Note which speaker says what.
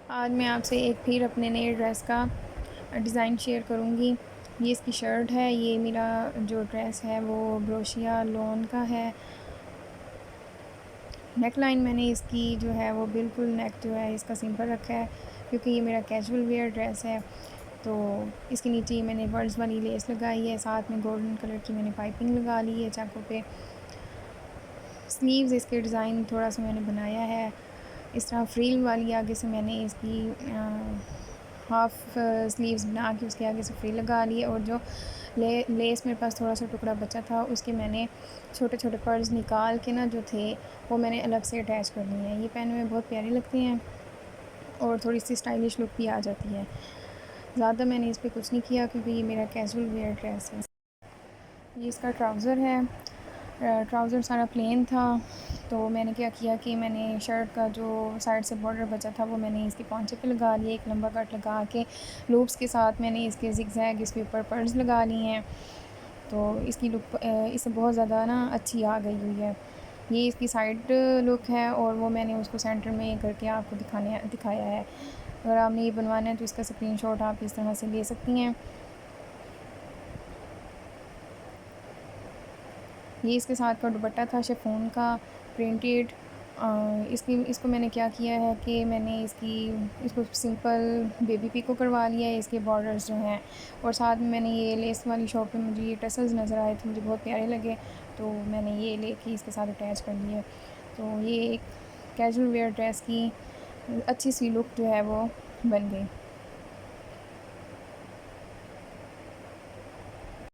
Speaker 1: आज मैं आपसे एक फिर अपने नए ड्रेस का डिज़ाइन शेयर करूँगी। ये इसकी शर्ट है। ये मेरा जो ड्रेस है वो ब्रोशिया लॉन का है। नेक लाइन मैंने इसकी जो है वो बिल्कुल नेक जो है इसका सिंपल रखा है, क्योंकि ये मेरा कैजुअल वेयर ड्रेस है। तो इसके नीचे मैंने वर्ड्स वाली लेस लगाई है, साथ में गोल्डन कलर की मैंने पाइपिंग लगा ली है चाकों पे। स्लीव्स इसके डिज़ाइन थोड़ा सा मैंने बनाया है, इस तरह फ्रिल वाली आगे से मैंने इसकी हाफ़ स्लीव्स बना के उसके आगे से फ्रिल लगा ली है। और जो लेस मेरे पास थोड़ा सा टुकड़ा बचा था, उसके मैंने छोटे छोटे पर्ल्स निकाल के ना जो थे वो मैंने अलग से अटैच कर लिए हैं। ये पहनने में बहुत प्यारे लगते हैं और थोड़ी सी स्टाइलिश लुक भी आ जाती है। ज़्यादा मैंने इस पर कुछ नहीं किया, क्योंकि ये मेरा कैजुअल वेयर ड्रेस है। ये इसका ट्राउज़र है। ट्राउज़र सारा प्लेन था, तो मैंने क्या किया कि मैंने शर्ट का जो साइड से बॉर्डर बचा था वो मैंने इसके पॉंचे पे लगा लिया। एक लंबा कट लगा के लूप्स के साथ मैंने इसके ज़िगज़ैग इसके ऊपर पर्ल्स लगा ली हैं। तो इसकी लुक इससे बहुत ज़्यादा ना अच्छी आ गई हुई है। ये इसकी साइड लुक है और वो मैंने उसको सेंटर में करके आपको दिखाया है। अगर आपने ये बनवाना है तो इसका स्क्रीनशॉट आप इस तरह से ले सकती हैं। ये इसके साथ का दुपट्टा था शिफॉन का प्रिंटेड। इसको मैंने क्या किया है कि मैंने इसको सिंपल बेबी पिको करवा लिया है, इसके बॉर्डर्स जो हैं। और साथ में मैंने ये लेस वाली शॉप पे मुझे ये टसल्स नज़र आए थे, मुझे बहुत प्यारे लगे, तो मैंने ये लेके इसके साथ अटैच कर लिए। तो ये एक कैजुअल वेयर ड्रेस की अच्छी सी लुक जो है वो बन गई।